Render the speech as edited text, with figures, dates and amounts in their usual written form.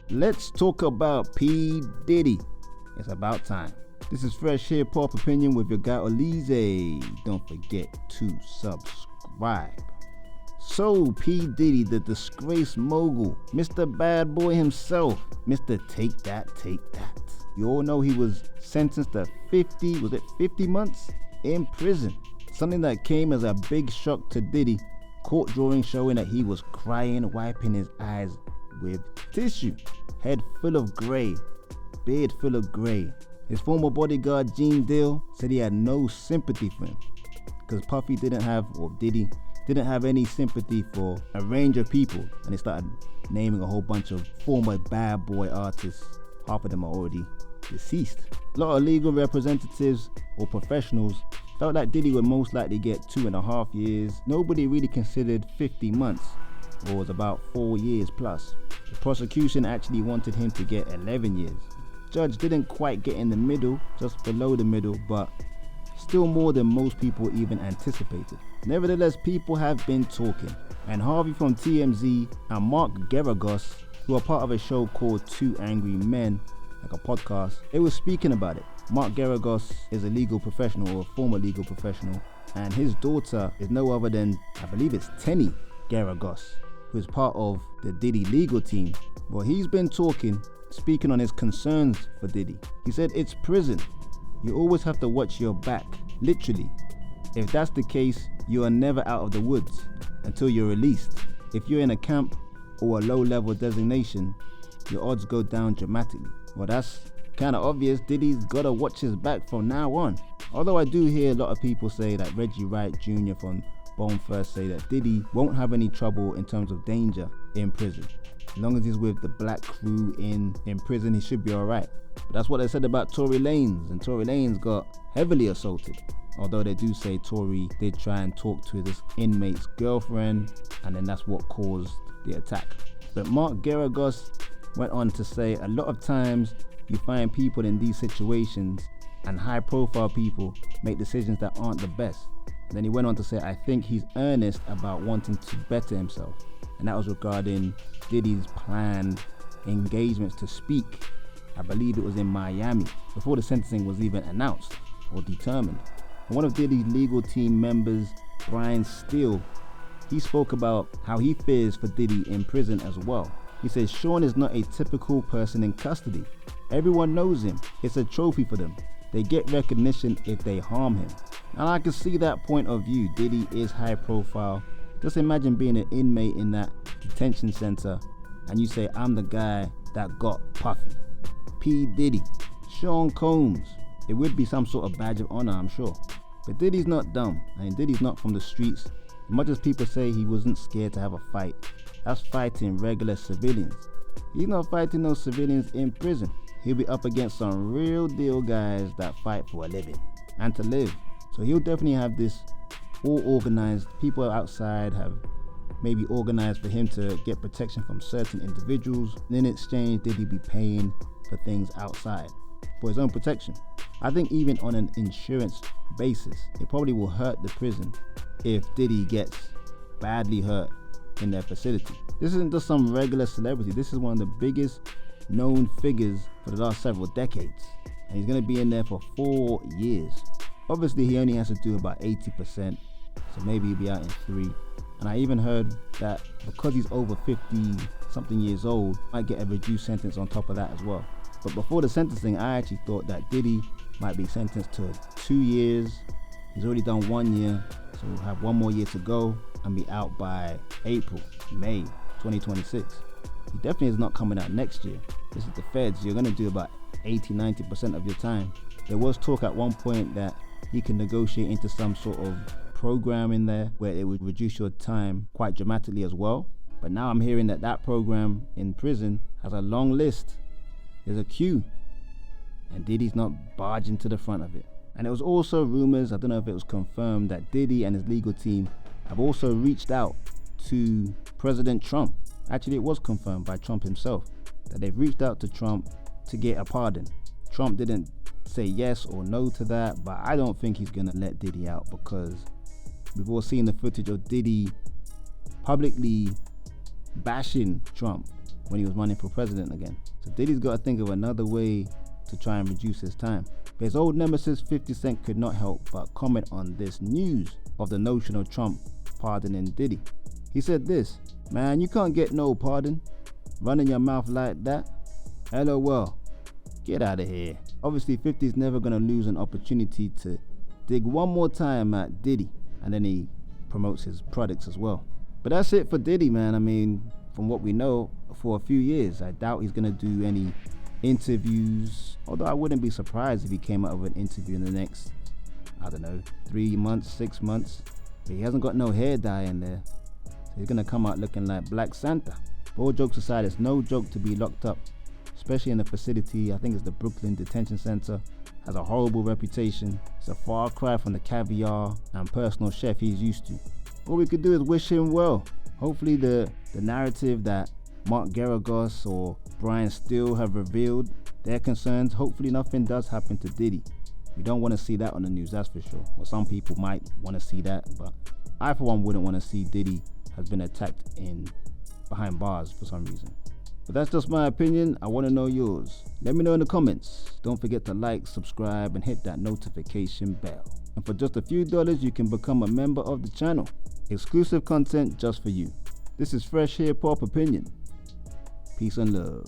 Let's talk about P. Diddy. It's about time. This is Fresh Hiphop Opinion with your guy Oleezeh. Don't forget to subscribe. So, P. Diddy, the disgraced mogul, Mr. Bad Boy himself, Mr. Take That. You all know he was sentenced to 50 months in prison. Something that came as a big shock to Diddy. Court drawing showing that he was crying, wiping his eyes with tissue. Head full of grey, beard full of grey. His former bodyguard Gene Dill said he had no sympathy for him because Diddy didn't have any sympathy for a range of people, and he started naming a whole bunch of former bad boy artists. Half of them are already deceased. A lot of legal representatives or professionals felt like Diddy would most likely get 2.5 years. Nobody really considered 50 months, or was about 4 years plus. The prosecution actually wanted him to get 11 years. Judge didn't quite get in the middle, just below the middle, but still more than most people even anticipated. Nevertheless, people have been talking, and Harvey from TMZ and Mark Geragos, who are part of a show called Two Angry Men, like a podcast, they were speaking about it. Mark Geragos is a legal professional, or a former legal professional, and his daughter is no other than, I believe it's Tenny Geragos, who is part of the Diddy legal team. Well, he's been speaking on his concerns for Diddy. He said, it's prison. You always have to watch your back, literally. If that's the case, you are never out of the woods until you're released. If you're in a camp or a low-level designation, your odds go down dramatically. Well, that's kind of obvious. Diddy's gotta watch his back from now on. Although I do hear a lot of people say that Reggie Wright Jr. from Bone First say that Diddy won't have any trouble in terms of danger in prison. As long as he's with the black crew in prison, he should be alright. But that's what they said about Tory Lanez, and Tory Lanez got heavily assaulted. Although they do say Tory did try and talk to this inmate's girlfriend, and then that's what caused the attack. But Mark Geragos went on to say a lot of times you find people in these situations, and high profile people make decisions that aren't the best. Then he went on to say, I think he's earnest about wanting to better himself. And that was regarding Diddy's planned engagements to speak. I believe it was in Miami, before the sentencing was even announced or determined. And one of Diddy's legal team members, Brian Steele, he spoke about how he fears for Diddy in prison as well. He says Sean is not a typical person in custody. Everyone knows him. It's a trophy for them. They get recognition if they harm him. And I can see that point of view. Diddy is high profile. Just imagine being an inmate in that detention center and you say, I'm the guy that got Puffy, P. Diddy, Sean Combs. It would be some sort of badge of honor, I'm sure. But Diddy's not dumb. Diddy's not from the streets. As much as people say he wasn't scared to have a fight, that's fighting regular civilians. He's not fighting those civilians in prison. He'll be up against some real deal guys that fight for a living and to live. So he'll definitely have this all organized. People outside have maybe organized for him to get protection from certain individuals. And in exchange, Diddy be paying for things outside for his own protection. I think even on an insurance basis, it probably will hurt the prison if Diddy gets badly hurt in their facility. This isn't just some regular celebrity. This is one of the biggest known figures for the last several decades. And he's going to be in there for 4 years. Obviously, he only has to do about 80%, so maybe he'll be out in 3. And I even heard that because he's over 50 something years old, might get a reduced sentence on top of that as well. But before the sentencing, I actually thought that Diddy might be sentenced to 2 years. He's already done 1 year, so we'll have 1 more year to go and be out by May 2026. He definitely is not coming out next year. This is the feds. You're going to do about 80-90% of your time. There was talk at one point that he can negotiate into some sort of program in there where it would reduce your time quite dramatically as well. But now I'm hearing that program in prison has a long list. There's a queue, and Diddy's not barging to the front of it. And there was also rumors, I don't know if it was confirmed, that Diddy and his legal team have also reached out to President Trump. Actually, it was confirmed by Trump himself that they've reached out to Trump to get a pardon. Trump didn't say yes or no to that, but I don't think he's gonna let Diddy out because we've all seen the footage of Diddy publicly bashing Trump when he was running for president again. So Diddy's got to think of another way to try and reduce his time. But his old nemesis 50 Cent could not help but comment on this news of the notion of Trump pardoning Diddy. He said this: "Man, you can't get no pardon. Running your mouth like that. LOL. Get out of here." Obviously 50's never gonna lose an opportunity to dig one more time at Diddy, and then he promotes his products as well. But that's it for Diddy, man. I mean, from what we know, for a few years, I doubt he's gonna do any interviews, although I wouldn't be surprised if he came out with an interview in the next, I don't know, 3 months, 6 months. But he hasn't got no hair dye in there, so he's gonna come out looking like Black Santa. But all jokes aside, it's no joke to be locked up, especially in a facility. I think it's the Brooklyn Detention Center. Has a horrible reputation. It's a far cry from the caviar and personal chef he's used to. All we could do is wish him well. Hopefully the narrative that Mark Garagos or Brian Steele have revealed their concerns, hopefully nothing does happen to Diddy. We don't want to see that on the news, that's for sure. Well, some people might want to see that, but I for one wouldn't want to see Diddy has been attacked behind bars for some reason. But that's just my opinion. I want to know yours. Let me know in the comments. Don't forget to like, subscribe, and hit that notification bell. And for just a few dollars, you can become a member of the channel. Exclusive content just for you. This is Fresh Hiphop Opinion. Peace and love.